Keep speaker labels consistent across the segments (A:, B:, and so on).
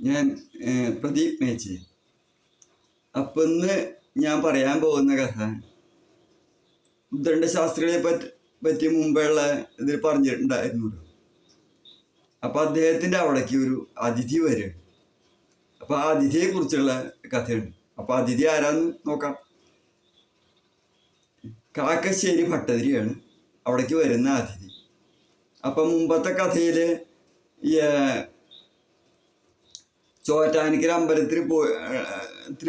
A: ഞാൻ പ്രദീപ് മേച്ചി. അപ്പം ഇന്ന് ഞാൻ പറയാൻ പോകുന്ന കഥ ഉദ്ദണ്ഡശാസ്ത്രികളെ പറ്റി മുമ്പുള്ള ഇതിൽ പറഞ്ഞിട്ടുണ്ടായിരുന്നു. അപ്പം അദ്ദേഹത്തിൻ്റെ അവിടേക്ക് ഒരു അതിഥി വരും. അപ്പം ആ അതിഥിയെ കുറിച്ചുള്ള കഥയുണ്ട്. അപ്പം അതിഥി ആരാന്ന് നോക്കാം. കാക്കശ്ശേരി ഭട്ടതിരിയാണ് അവിടേക്ക് വരുന്ന അതിഥി. അപ്പം മുമ്പത്തെ കഥയിൽ ചോറ്റാനിക്കര അമ്പലത്തിൽ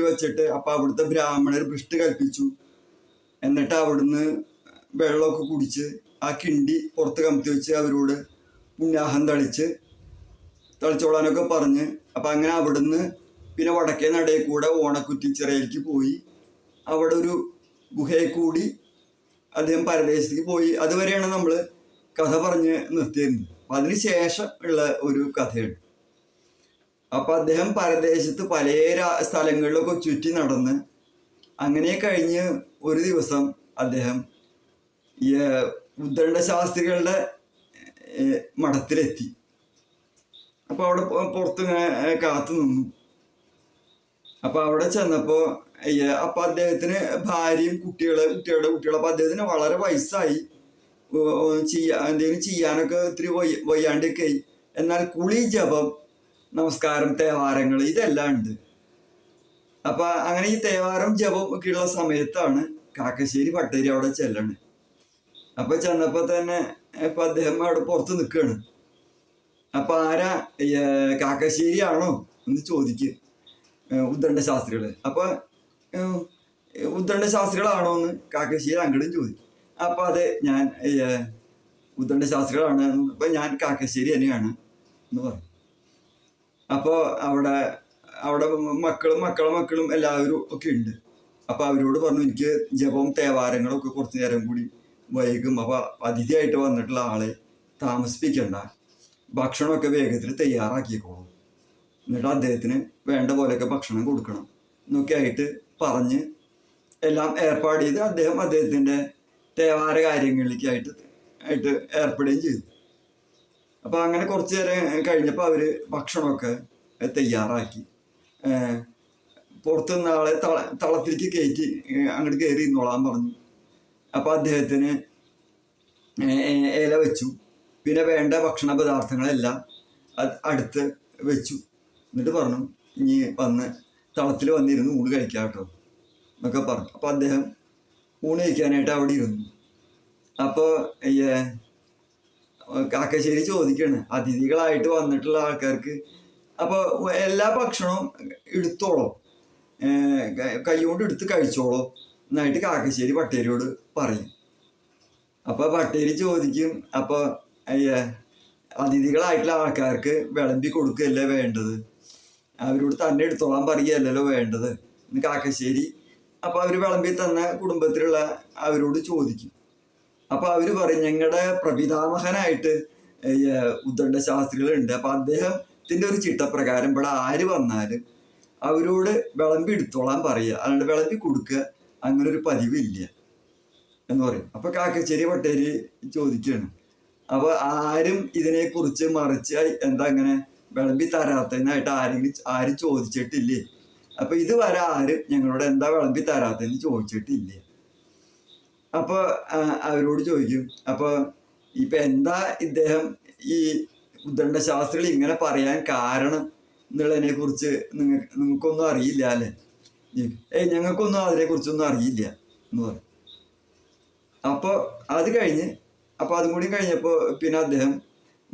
A: വെച്ചിട്ട് അപ്പം അവിടുത്തെ ബ്രാഹ്മണർ ഭ്രഷ്ട് കൽപ്പിച്ചു. എന്നിട്ട് അവിടുന്ന് വെള്ളമൊക്കെ കുടിച്ച് ആ കിണ്ടി പുറത്ത് കമത്തി വെച്ച് അവരോട് പുണ്യാഹം തളിച്ചോളാനൊക്കെ പറഞ്ഞ് അപ്പം അങ്ങനെ അവിടുന്ന് പിന്നെ വടക്കേ നടയിൽ കൂടെ ഓണക്കുറ്റിച്ചിറയിലേക്ക് പോയി. അവിടെ ഒരു ഗുഹയിൽ കൂടി അദ്ദേഹം പരദേശത്തേക്ക് പോയി. അതുവരെയാണ് നമ്മൾ കഥ പറഞ്ഞ് നിർത്തിയിരുന്നത്. അപ്പം അതിന് ശേഷം ഉള്ള ഒരു കഥയുണ്ട്. അപ്പം അദ്ദേഹം പരദേശത്ത് പല സ്ഥലങ്ങളിലൊക്കെ ചുറ്റി നടന്ന് അങ്ങനെ കഴിഞ്ഞ് ഒരു ദിവസം അദ്ദേഹം ഈ ഉദ്ദണ്ഡശാസ്ത്രികളുടെ മഠത്തിലെത്തി. അപ്പോൾ അവിടെ പുറത്തിങ്ങനെ കാത്തു നിന്നു. അപ്പോൾ അവിടെ ചെന്നപ്പോൾ അപ്പം അദ്ദേഹത്തിന് ഭാര്യയും കുട്ടികളുടെ അപ്പം അദ്ദേഹത്തിന് വളരെ വയസ്സായി. എന്തെങ്കിലും ചെയ്യാനൊക്കെ ഇത്തിരി വയ്യാണ്ടൊക്കെ ആയി. എന്നാൽ കുളി, ജപം, നമസ്കാരം, തേവാരങ്ങൾ ഇതെല്ലാം ഉണ്ട്. അപ്പം അങ്ങനെ ഈ തേവാരം ജപം ഒക്കെ ഉള്ള സമയത്താണ് കാക്കശ്ശേരി ഭട്ടതിരി അവിടെ ചെല്ലണത്. അപ്പം ചെന്നപ്പോൾ തന്നെ ഇപ്പം അദ്ദേഹം അവിടെ പുറത്ത് നിൽക്കുകയാണ്. അപ്പം ആരാ, കാക്കശ്ശേരി ആണോ എന്ന് ചോദിക്കും ഉദ്ദണ്ഡശാസ്ത്രികൾ. അപ്പം ഉദ്ദണ്ഡശാസ്ത്രികളാണോ എന്ന് കാക്കശ്ശേരി അങ്ങോട്ടും ചോദിക്കും. അപ്പം അതെ, ഞാൻ ഉദ്ദണ്ഡശാസ്ത്രികളാണ്. അപ്പം ഞാൻ കാക്കശ്ശേരി തന്നെയാണ് എന്ന് പറയും. അപ്പോൾ അവിടെ മക്കളും എല്ലാവരും ഒക്കെ ഉണ്ട്. അപ്പോൾ അവരോട് പറഞ്ഞു, എനിക്ക് ജപവും തേവാരങ്ങളൊക്കെ കുറച്ച് നേരം കൂടി വൈകും. അപ്പോൾ അതിഥിയായിട്ട് വന്നിട്ടുള്ള ആളെ താമസിപ്പിക്കണ്ട, ഭക്ഷണമൊക്കെ വേഗത്തിൽ തയ്യാറാക്കിക്കോളും, എന്നിട്ട് അദ്ദേഹത്തിന് വേണ്ട പോലെയൊക്കെ ഭക്ഷണം കൊടുക്കണം എന്നൊക്കെ ആയിട്ട് പറഞ്ഞ് എല്ലാം ഏർപ്പാട് ചെയ്ത് അദ്ദേഹത്തിൻ്റെ തേവാര കാര്യങ്ങളിലേക്കായിട്ട് ഏർപ്പെടുകയും ചെയ്തു. അപ്പോൾ അങ്ങനെ കുറച്ച് നേരം കഴിഞ്ഞപ്പോൾ അവർ ഭക്ഷണമൊക്കെ തയ്യാറാക്കി പുറത്തുനിന്ന് ആളെ തളത്തിലേക്ക് കയറ്റി അങ്ങോട്ട് കയറി ഇരുന്നോളാൻ പറഞ്ഞു. അപ്പോൾ അദ്ദേഹത്തിന് ഇല വെച്ചു. പിന്നെ വേണ്ട ഭക്ഷണ പദാർത്ഥങ്ങളെല്ലാം അടുത്ത് വെച്ചു. എന്നിട്ട് പറഞ്ഞു, ഇനി വന്ന് തളത്തിൽ വന്നിരുന്ന് ഊണ് കഴിക്കാം കേട്ടോ എന്നൊക്കെ പറഞ്ഞു. അപ്പോൾ അദ്ദേഹം ഊണ് കഴിക്കാനായിട്ട് അവിടെ ഇരുന്നു. അപ്പോൾ കാക്കശ്ശേരി ചോദിക്കുകയാണ്, അതിഥികളായിട്ട് വന്നിട്ടുള്ള ആൾക്കാർക്ക് അപ്പോൾ എല്ലാ ഭക്ഷണവും എടുത്തോളോ, കൈകൊണ്ട് എടുത്ത് കഴിച്ചോളോ എന്നായിട്ട് കാക്കശ്ശേരി ഭട്ടേരിയോട് പറയും. അപ്പോൾ ഭട്ടേരി ചോദിക്കും, അപ്പോൾ അതിഥികളായിട്ടുള്ള ആൾക്കാർക്ക് വിളമ്പി കൊടുക്കുകയല്ലേ വേണ്ടത്, അവരോട് തന്നെ എടുത്തോളാൻ പറയുകയല്ലല്ലോ വേണ്ടത് എന്ന് കാക്കശ്ശേരി അപ്പോൾ അവർ വിളമ്പി തന്ന കുടുംബത്തിലുള്ള അവരോട് ചോദിക്കും. അപ്പോൾ അവർ പറയും, ഞങ്ങളുടെ പ്രപിതാമഹനായിട്ട് ഉദ്ദണ്ഡശാസ്ത്രികളുണ്ട്. അപ്പം അദ്ദേഹത്തിൻ്റെ ഒരു ചിട്ടപ്രകാരം ഇവിടെ ആര് വന്നാലും അവരോട് വിളമ്പി എടുത്തോളാൻ പറയുക, അല്ലാണ്ട് വിളമ്പി കൊടുക്കുക അങ്ങനെ ഒരു പതിവില്ല എന്ന് പറയും. അപ്പോൾ കാക്കശ്ശേരി ഭട്ടേരി ചോദിക്കുകയാണ്, അപ്പോൾ ആരും ഇതിനെക്കുറിച്ച് മറിച്ച് എന്താ അങ്ങനെ വിളമ്പി തരാത്തതിനായിട്ട് ആരും ചോദിച്ചിട്ടില്ലേ? അപ്പോൾ ഇതുവരെ ആരും ഞങ്ങളോട് എന്താ വിളമ്പി തരാത്തതെന്ന് ചോദിച്ചിട്ടില്ല. അപ്പോൾ അവരോട് ചോദിക്കും, അപ്പോൾ ഇപ്പം എന്താ ഇദ്ദേഹം ഈ ഉദ്ദണ്ഡശാസ്ത്രികൾ ഇങ്ങനെ പറയാൻ കാരണം എന്നുള്ളതിനെ കുറിച്ച് നിങ്ങൾക്കൊന്നും അറിയില്ല അല്ലേ? ഞങ്ങൾക്കൊന്നും അതിനെക്കുറിച്ചൊന്നും അറിയില്ല എന്ന് പറയും. അപ്പോൾ അത് കഴിഞ്ഞ് അതും കൂടി കഴിഞ്ഞപ്പോൾ പിന്നെ അദ്ദേഹം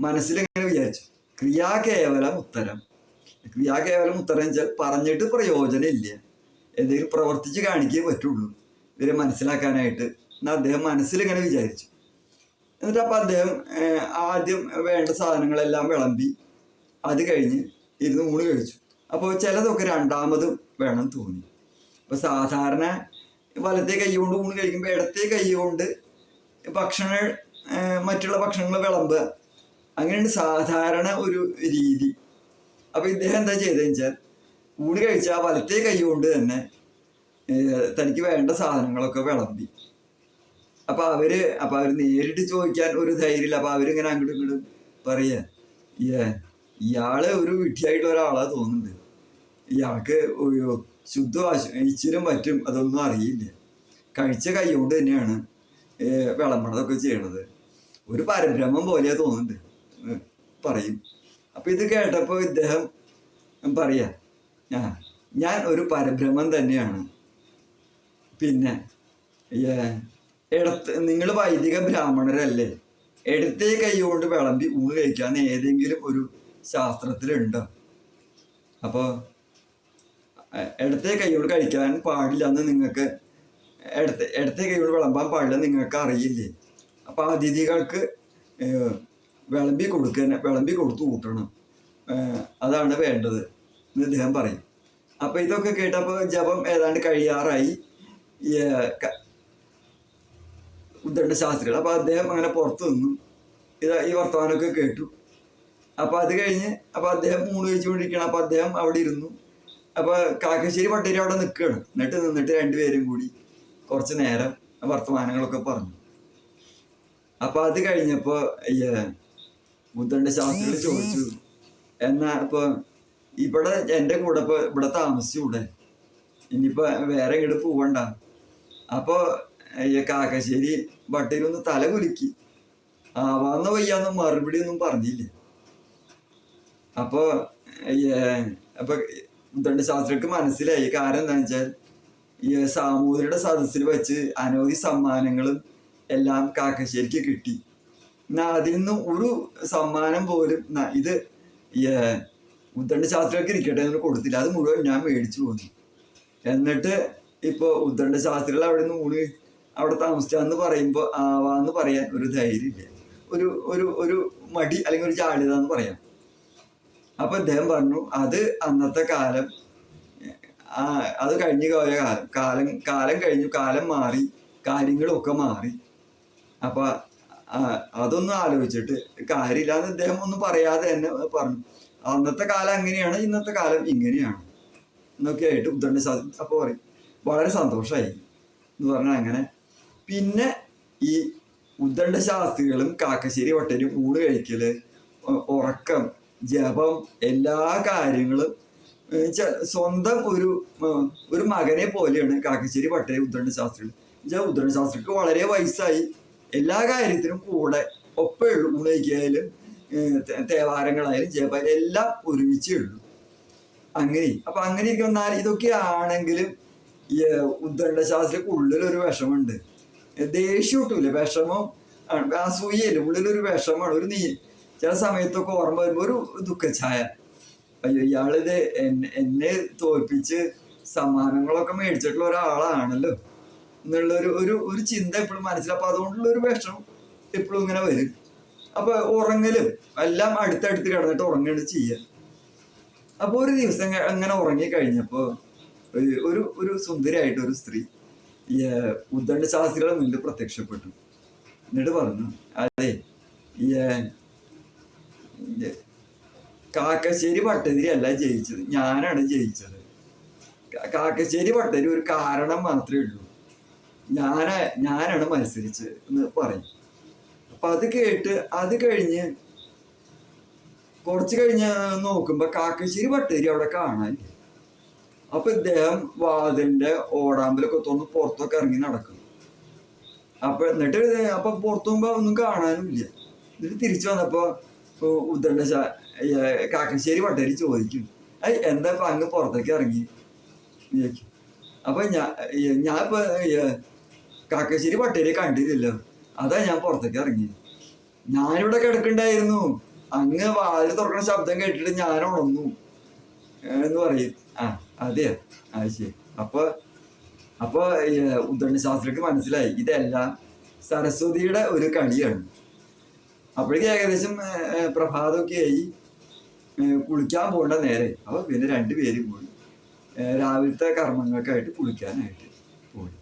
A: മനസ്സിലിങ്ങനെ വിചാരിച്ചു, ക്രിയാകേവലം ഉത്തരം വെച്ചാൽ പറഞ്ഞിട്ട് പ്രയോജനം ഇല്ല, എന്തെങ്കിലും പ്രവർത്തിച്ച് കാണിക്കേ പറ്റുള്ളൂ ഇവരെ മനസ്സിലാക്കാനായിട്ട് എന്ന് അദ്ദേഹം മനസ്സിലിങ്ങനെ വിചാരിച്ചു. എന്നിട്ട് അപ്പം അദ്ദേഹം ആദ്യം വേണ്ട സാധനങ്ങളെല്ലാം വിളമ്പി അത് കഴിഞ്ഞ് ഇരുന്ന് ഊണ് കഴിച്ചു. അപ്പോൾ ചിലതൊക്കെ രണ്ടാമതും വേണം തോന്നി. അപ്പോൾ സാധാരണ വലത്തെ കൈ കൊണ്ട് ഊണ് കഴിക്കുമ്പോൾ ഇടത്തെ കൈ കൊണ്ട് മറ്റുള്ള ഭക്ഷണങ്ങൾ വിളമ്പുക, അങ്ങനെയാണ് സാധാരണ ഒരു രീതി. അപ്പോൾ ഇദ്ദേഹം എന്താ ചെയ്തതെന്ന് വെച്ചാൽ ഊണ് കഴിച്ചാൽ വലത്തെ കൈ കൊണ്ട് തന്നെ തനിക്ക് വേണ്ട സാധനങ്ങളൊക്കെ വിളമ്പി. അപ്പോൾ അവർ നേരിട്ട് ചോദിക്കാൻ ഒരു ധൈര്യമില്ല. അപ്പോൾ അവരിങ്ങനെ അങ്ങോട്ടും ഇങ്ങോട്ടും പറയുക, ഇയാള് ഒരു വിഡ്ഢിയായിട്ടുള്ള ഒരാളാ തോന്നുന്നുണ്ട്. ഇയാൾക്ക് ഒരു ശുദ്ധ ഇച്ചിരും പറ്റും അതൊന്നും അറിയില്ല. കഴിച്ച കൈ കൊണ്ട് തന്നെയാണ് വിളമ്പണതൊക്കെ ചെയ്യണത്. ഒരു പരബ്രഹ്മം പോലെയാ തോന്നുന്നുണ്ട് പറയും. അപ്പൊ ഇത് കേട്ടപ്പോ ഇദ്ദേഹം പറയാ, ഞാൻ ഒരു പരബ്രഹ്മം തന്നെയാണ്. പിന്നെ നിങ്ങൾ വൈദിക ബ്രാഹ്മണരല്ലേ, ഇടത്തേ കൈ കൊണ്ട് വിളമ്പി ഊണ് കഴിക്കാന്ന് ഏതെങ്കിലും ഒരു ശാസ്ത്രത്തിലുണ്ടോ? അപ്പോ ഇടത്തേ കൈ കൊണ്ട് കഴിക്കാൻ പാടില്ല എന്ന് നിങ്ങൾക്ക്, ഇടത്തേ കൈ കൊണ്ട് വിളമ്പാൻ പാടില്ല നിങ്ങൾക്ക് അറിയില്ലേ? അപ്പൊ അതിഥികൾക്ക് വിളമ്പി കൊടുത്തു കൂട്ടണം, അതാണ് വേണ്ടത് എന്ന് ഇദ്ദേഹം പറയും. അപ്പൊ ഇതൊക്കെ കേട്ടപ്പോ ജപം ഏതാണ്ട് കഴിയാറായി ഉദ്ദണ്ഡ ശാസ്ത്രികൾ. അപ്പൊ അദ്ദേഹം അങ്ങനെ പുറത്തു നിന്നു, ഈ വർത്തമാനമൊക്കെ കേട്ടു. അപ്പൊ അത് കഴിഞ്ഞ് അപ്പൊ അദ്ദേഹം ഊണ് കഴിച്ചുകൊണ്ടിരിക്കണം. അപ്പൊ അദ്ദേഹം അവിടെ ഇരുന്നു. അപ്പൊ കാക്കശ്ശേരി പട്ടേരി അവിടെ നിൽക്കുകയാണ്. നിന്നിട്ട് രണ്ടുപേരും കൂടി കുറച്ച് നേരം വർത്തമാനങ്ങളൊക്കെ പറഞ്ഞു. അപ്പൊ അത് കഴിഞ്ഞപ്പോ ഉദ്ദണ്ഡ ശാസ്ത്രികൾ ചോദിച്ചു, എന്നാ ഇപ്പൊ ഇവിടെ എൻ്റെ കൂടെ ഇപ്പൊ ഇവിടെ താമസിച്ചൂടെ, ഇനിയിപ്പോ വേറെ ഇങ്ങോട്ട് പോവണ്ട? അപ്പൊ കാക്കശ്ശേരി പട്ടേരി ഒന്ന് തല കുലുക്കി, ആവാന്ന് വയ്യാന്ന് മറുപടി ഒന്നും പറഞ്ഞില്ല. അപ്പൊ ഉദ്ദണ്ഡ ശാസ്ത്രിക്ക് മനസ്സിലായി. കാരണം എന്താ വെച്ചാൽ ഈ സാമൂതിരിയുടെ സദസ്സിൽ വെച്ച് അനവധി സമ്മാനങ്ങളും എല്ലാം കാക്കശ്ശേരിക്ക് കിട്ടി. എന്നാ അതിൽ നിന്ന് ഒരു സമ്മാനം പോലും ഇത് ഉദ്ദണ്ഡ ശാസ്ത്രികൾക്ക് ഇരിക്കട്ടെ എന്ന് കൊടുത്തില്ല. അത് മുഴുവൻ ഞാൻ മേടിച്ചു പോന്നു. എന്നിട്ട് ഇപ്പൊ ഉദ്ദണ്ഡ ശാസ്ത്രികൾ അവിടെ നിന്ന് ഊണ് അവിടെ താമസിച്ചാന്ന് പറയുമ്പോ ആവാന്ന് പറയാൻ ഒരു ധൈര്യമില്ല, ഒരു ഒരു ഒരു മടി അല്ലെങ്കിൽ ഒരു ജാള്യത എന്ന് പറയാം. അപ്പൊ അദ്ദേഹം പറഞ്ഞു, അത് അന്നത്തെ കാലം, അത് കഴിഞ്ഞു പോയ കാലം കഴിഞ്ഞു, കാലം മാറി, കാര്യങ്ങളൊക്കെ മാറി. അപ്പൊ അതൊന്നും ആലോചിച്ചിട്ട് കാര്യമില്ലാന്ന് അദ്ദേഹം ഒന്നും പറയാതെ തന്നെ പറഞ്ഞു. അന്നത്തെ കാലം അങ്ങനെയാണ്, ഇന്നത്തെ കാലം ഇങ്ങനെയാണ് എന്നൊക്കെ ആയിട്ട് ഉദ്ദണ്ഡ ശാസ്ത്രി അപ്പൊ പറയും. വളരെ സന്തോഷമായി എന്ന് പറഞ്ഞാൽ അങ്ങനെ. പിന്നെ ഈ ഉദ്ദണ്ഡ ശാസ്ത്രികളും കാക്കശ്ശേരി പട്ടേരിയും ഊണ് കഴിക്കല്, ഉറക്കം, ജപം, എല്ലാ കാര്യങ്ങളും സ്വന്തം ഒരു മകനെ പോലെയാണ് കാക്കശ്ശേരി പട്ടേരി ഉദ്ദണ്ഡ ശാസ്ത്രികൾ. ഉദ്ദണ്ഡ ശാസ്ത്രിക്ക് വളരെ വയസ്സായി, എല്ലാ കാര്യത്തിനും കൂടെ ഒപ്പേ ഉള്ളൂ. ഊണ് കഴിക്കായാലും തേവാരങ്ങളായാലും ജപം എല്ലാം ഒരുമിച്ചേ ഉള്ളൂ. അങ്ങനെ അപ്പൊ അങ്ങനെ ഇരിക്കുന്ന ഇതൊക്കെ ആണെങ്കിലും ഈ ഉദ്ദണ്ഡ ശാസ്ത്രിക്ക് ഉള്ളിലൊരു വിഷമുണ്ട്. ദേഷ്യം കിട്ടൂല, വിഷമം, അസൂയയില്ല, ഉള്ളിലൊരു വിഷമാണ്, ഒരു ചില സമയത്തൊക്കെ ഓർമ്മ വരുമ്പോ ഒരു ദുഃഖഛായ. അയ്യോ, ഇയാളിത് എന്നെ തോൽപ്പിച്ച് സമ്മാനങ്ങളൊക്കെ മേടിച്ചിട്ടുള്ള ഒരാളാണല്ലോ എന്നുള്ള ഒരു ചിന്ത എപ്പോഴും മനസ്സിൽ. അപ്പൊ അതുകൊണ്ടുള്ള ഒരു വിഷമം എപ്പോഴും ഇങ്ങനെ വരും. അപ്പൊ ഉറങ്ങലും എല്ലാം അടുത്തടുത്ത് കിടന്നിട്ട് ഉറങ്ങുകയാണ് ചെയ്യുക. അപ്പൊ ഒരു ദിവസം അങ്ങനെ ഉറങ്ങി കഴിഞ്ഞപ്പോ ഒരു സുന്ദരിയായിട്ട് ഒരു സ്ത്രീ ഈ ഉദ്ദണ്ഡ ശാസ്ത്രികളുടെ മുന്നിൽ പ്രത്യക്ഷപ്പെട്ടു. എന്നിട്ട് പറഞ്ഞു, അതെ, ഈ കാക്കശ്ശേരി പട്ടേരി അല്ല ജയിച്ചത്, ഞാനാണ് ജയിച്ചത്. കാക്കശ്ശേരി പട്ടേരി ഒരു കാരണം മാത്രമേ ഉള്ളൂ, ഞാനാണ് മത്സരിച്ചത് എന്ന് പറയും. അപ്പൊ അത് കേട്ട് അത് കഴിഞ്ഞ് കുറച്ച് കഴിഞ്ഞ് നോക്കുമ്പോ കാക്കശ്ശേരി പട്ടേരി അവിടെ കാണാനില്ല. അപ്പൊ ഇദ്ദേഹം വാതിലിന്റെ ഓടാമ്പലൊക്കെ തുറന്ന് പുറത്തൊക്കെ ഇറങ്ങി നടക്കും. അപ്പൊ പുറത്തു പോകുമ്പോ ഒന്നും കാണാനുമില്ല. എന്നിട്ട് തിരിച്ചു വന്നപ്പോ ഉദ്ദണ്ഡ കാക്കശ്ശേരി പട്ടേരി ചോദിക്കും, എന്താ ഇപ്പൊ അങ്ങ് പുറത്തേക്ക് ഇറങ്ങി? അപ്പൊ ഞാനിപ്പോ കാക്കശ്ശേരി പട്ടേരി കണ്ടില്ലല്ലോ, അതാ ഞാൻ പുറത്തേക്ക് ഇറങ്ങി. ഞാനിവിടെ കിടക്കണ്ടായിരുന്നു, അങ്ങ് വാതിൽ തുറക്കുന്ന ശബ്ദം കേട്ടിട്ട് ഞാൻ ഉണർന്നു എന്ന് പറയും. അതെയോ, അത് ശരി. അപ്പൊ ഉദ്ദണ്ഡ ശാസ്ത്രിക്ക് മനസ്സിലായി ഇതെല്ലാം സരസ്വതിയുടെ ഒരു കളിയാണ്. അപ്പോഴേക്കും ഏകദേശം പ്രഭാതമൊക്കെ ആയി, കുളിക്കാൻ പോകേണ്ട നേരെ. അപ്പൊ പിന്നെ രണ്ടുപേരും കൂടി രാവിലത്തെ കർമ്മങ്ങൾക്കായിട്ട് കുളിക്കാനായിട്ട് പോയി.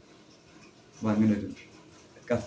A: അപ്പൊ അങ്ങനൊരു കഥ.